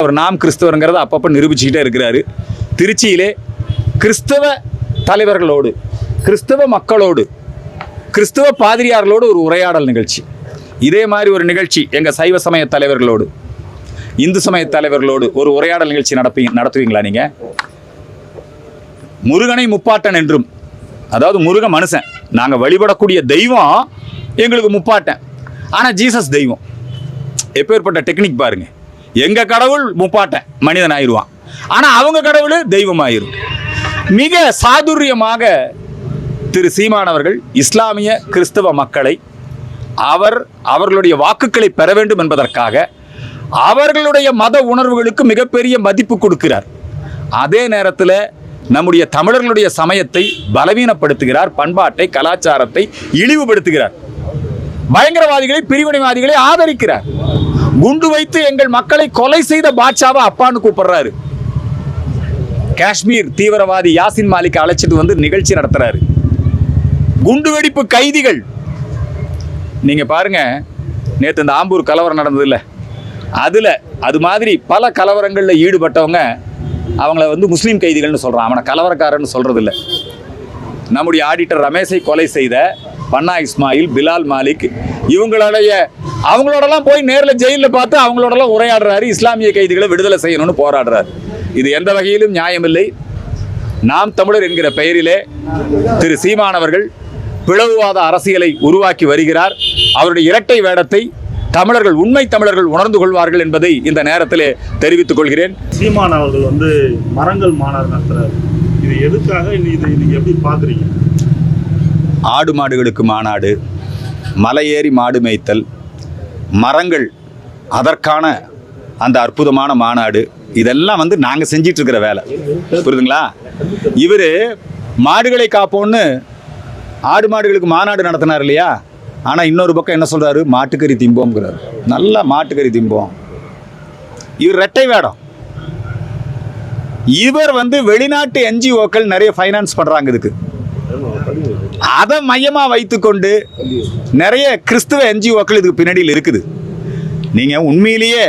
அவர் நாம் கிறிஸ்தவருங்கிறத அப்பப்போ நிரூபிச்சுக்கிட்டே இருக்கிறாரு. திருச்சியிலே கிறிஸ்தவ தலைவர்களோடு, கிறிஸ்தவ மக்களோடு, கிறிஸ்தவ பாதிரியார்களோடு ஒரு உரையாடல் நிகழ்ச்சி, இதே மாதிரி ஒரு நிகழ்ச்சி எங்கள் சைவ சமய தலைவர்களோடு, இந்து சமய தலைவர்களோடு ஒரு உரையாடல் நிகழ்ச்சி நடத்துவீங்களா நீங்கள்? முருகனை முப்பாட்டன் என்றும், அதாவது முருக மனுஷன், நாங்கள் வழிபடக்கூடிய தெய்வம் எங்களுக்கு முப்பாட்டன், ஆனால் ஜீசஸ் தெய்வம். எப்பேற்பட்ட டெக்னிக் பாருங்க. எங்க கடவுள் முப்பாட்டன் மனிதன் ஆயிடுவான், ஆனால் அவங்க கடவுள் தெய்வம் ஆயிரும். மிக சாதுரியமாக திரு சீமானவர்கள் இஸ்லாமிய கிறிஸ்தவ மக்களை அவர்களுடைய வாக்குகளை பெற வேண்டும் என்பதற்காக அவர்களுடைய மத உணர்வுகளுக்கு மிகப்பெரிய மதிப்பு கொடுக்கிறார். அதே நேரத்தில் நம்முடைய தமிழர்களுடைய சமயத்தை பலவீனப்படுத்துகிறார், பண்பாட்டை, கலாச்சாரத்தை இழிவுபடுத்துகிறார், பயங்கரவாதிகளை, பிரிவினைவாதிகளை ஆதரிக்கிறார். குண்டு வைத்து எங்கள் மக்களை கொலை செய்த பாட்சாவை அப்பான்னு கூப்பிடுறாரு. காஷ்மீர் தீவிரவாதி யாசின் மாலிக் அழைச்சிட்டு வந்து நிகழ்ச்சி நடத்துறாரு. குண்டு வெடிப்பு கைதிகள் நீங்க பாருங்க, நேற்று இந்த ஆம்பூர் கலவரம் நடந்தது இல்லை, அது மாதிரி பல கலவரங்களில் ஈடுபட்டவங்க அவங்கள வந்து முஸ்லீம் கைதிகள்னு சொல்றான். அவனை கலவரக்காரன்னு சொல்றது இல்லை. நம்முடைய ஆடிட்டர் ரமேஷை கொலை செய்த பன்னா இஸ்மாயில், பிலால் மாலிக், அவங்களோடலாம் போய் நேரில் ஜெயிலில் பார்த்து அவங்களோடலாம் உரையாடுறாரு. இஸ்லாமிய கைதிகளை விடுதலை செய்யணும்னு போராடுறாரு. இது எந்த வகையிலும் நியாயமில்லை. நாம் தமிழர் என்கிற பெயரிலே திரு சீமானவர்கள் பிளவுவாத அரசியலை உருவாக்கி வருகிறார். அவருடைய இரட்டை வேடத்தை தமிழர்கள், உண்மை தமிழர்கள் உணர்ந்து கொள்வார்கள் என்பதை இந்த நேரத்திலே தெரிவித்துக் கொள்கிறேன். சீமான் அவர்கள் வந்து மரங்கள் மாநாடு நடத்துறாரு. இது எதுக்காக? இது எப்படி பார்க்குறீங்க? ஆடு மாடுகளுக்கு மாநாடு, மலையேறி மாடு மேய்த்தல், மரங்கள், அதற்கான அந்த அற்புதமான மாநாடு, இதெல்லாம் வந்து நாங்கள் செஞ்சிட்டு இருக்கிற வேலை, புரியுதுங்களா? இவர் மாடுகளை காப்போன்னு ஆடு மாடுகளுக்கு மாநாடு நடத்தினார் இல்லையா? ஆனால் இன்னொரு பக்கம் என்ன சொல்கிறாரு? மாட்டுக்கறி திம்போங்கிறார். நல்லா மாட்டுக்கறி திம்போம். இவர் ரெட்டை வேடம். இவர் வந்து வெளிநாட்டு என்ஜிஓக்கள் நிறைய ஃபைனான்ஸ் பண்ணுறாங்க இதுக்கு. அதை மையமாக வைத்துக்கொண்டு நிறைய கிறிஸ்துவ என்ஜிஓக்கள் இதுக்கு பின்னாடியில் இருக்குது. நீங்கள் உண்மையிலேயே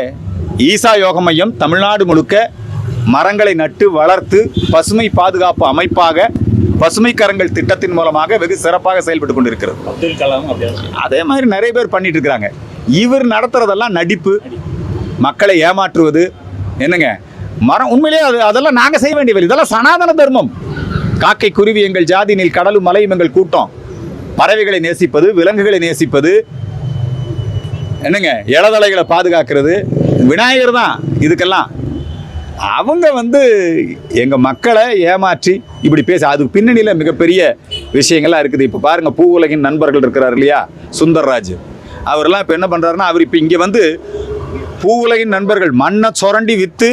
ஈசா யோக மையம் தமிழ்நாடு முழுக்க மரங்களை நட்டு வளர்த்து பசுமை பாதுகாப்பு அமைப்பாக பசுமை கரங்கள் திட்டத்தின் மூலமாக வெகு சிறப்பாக செயல்பட்டு கொண்டிருக்கிறது. அதே மாதிரி நிறைய பேர் பண்ணிட்டு இருக்கிறாங்க. இவர் நடத்துறதெல்லாம் நடிப்பு, மக்களை ஏமாற்றுவது. என்னங்க மரம் உண்மையிலேயே அதெல்லாம் நாங்கள் செய்ய வேண்டிய வேலை. இதெல்லாம் சனாதன தர்மம். காக்கை குருவி எங்கள் ஜாதினில், கடலும் மலையும் எங்கள் கூட்டம். பறவைகளை நேசிப்பது, விலங்குகளை நேசிப்பது, என்னங்க இளதலைகளை பாதுகாக்கிறது விநாயகர் தான் இதுக்கெல்லாம். அவங்க வந்து எங்கள் மக்களை ஏமாற்றி இப்படி பேச, அதுக்கு பின்னணியில் மிகப்பெரிய விஷயங்கள்லாம் இருக்குது. இப்போ பாருங்கள், பூ உலகின் நண்பர்கள் இருக்கிறார் இல்லையா, சுந்தர்ராஜ், அவரெல்லாம் இப்போ என்ன பண்ணுறாருன்னா, அவர் இப்போ இங்கே வந்து பூ உலகின் நண்பர்கள் மண்ணை சுரண்டி விற்று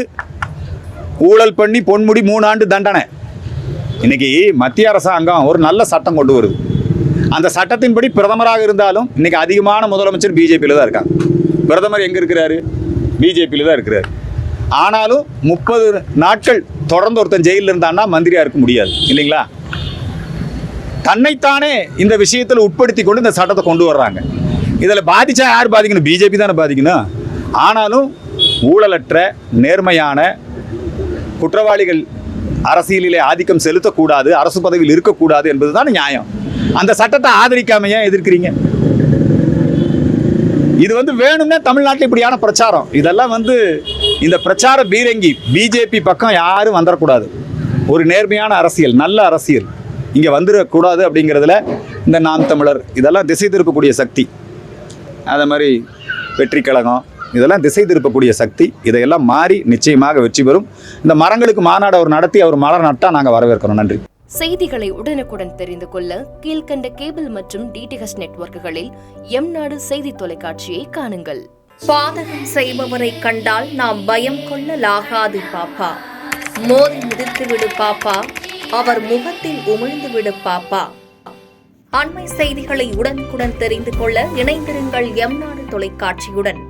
ஊழல் பண்ணி பொன்முடி 3 ஆண்டு தண்டனை. இன்னைக்கு மத்திய அரசாங்கம் ஒரு நல்ல சட்டம் கொண்டு வருது. அந்த சட்டத்தின்படி பிரதமராக இருந்தாலும் இன்னைக்கு அதிகமான முதலமைச்சர் பிஜேபியில் தான் இருக்காங்க. பிரதமர் எங்கே இருக்கிறாரு? பிஜேபியில் தான் இருக்கிறார். ஆனாலும் 30 நாட்கள் தொடர்ந்து ஒருத்தன் ஜெயிலில் இருந்தான்னா மந்திரியாக இருக்க முடியாது இல்லைங்களா? தன்னைத்தானே இந்த விஷயத்தில் உட்படுத்தி கொண்டு இந்த சட்டத்தை கொண்டு வர்றாங்க. இதில் பாதிச்சா யார் பாதிக்கணும்? பிஜேபி தானே பாதிக்கணும். ஆனாலும் ஊழலற்ற நேர்மையான குற்றவாளிகள் அரசியலிலே ஆதிக்கம் செலுத்தக்கூடாது, அரசு பதவியில் இருக்கக்கூடாது என்பதுதான் நியாயம். அந்த சட்டத்தை ஆதரிக்காம ஏன் எதிர்க்கிறீங்க? இது வந்து வேணும்னா தமிழ்நாட்டில் இப்படியான பிரச்சாரம், இதெல்லாம் வந்து இந்த பிரச்சார பீரங்கி பிஜேபி பக்கம் யாரும் வந்துடக்கூடாது. ஒரு நேர்மையான அரசியல், நல்ல அரசியல் இங்கே வந்துடக்கூடாது. அப்படிங்கிறதுல இந்த நாம் தமிழர் இதெல்லாம் திசை திருப்பக்கூடிய சக்தி, அதே மாதிரி வெற்றி கழகம் இதெல்லாம் திசை திருப்பக்கூடிய சக்தி. இதையெல்லாம் மாறி நிச்சயமாக வெற்றி பெறும். இந்த மரங்களுக்கு மாநாடு அவர் நடத்தி அவர் மலர் நட்டா நாங்கள் வரவேற்கிறோம். நன்றி. செய்திகளை உடனுக்குடன் தெரிந்து கொள்ள கீழ்கண்ட கேபிள் மற்றும் டிடிஹெச் நெட்வொர்க்குகளில் எம்நாடு செய்தி தொலைக்காட்சியை காணுங்கள். பாதகம் செய்பவரை கண்டால் நாம் பயம் கொள்ளலாகாது பாப்பா. மோதி மிதித்து விடு பாப்பா, அவர் முகத்தில் உமிழ்ந்து விடு பாப்பா. அண்மை செய்திகளை உடனுக்குடன் தெரிந்து கொள்ள இணைந்திருங்கள் எம்நாடு தொலைக்காட்சியுடன்.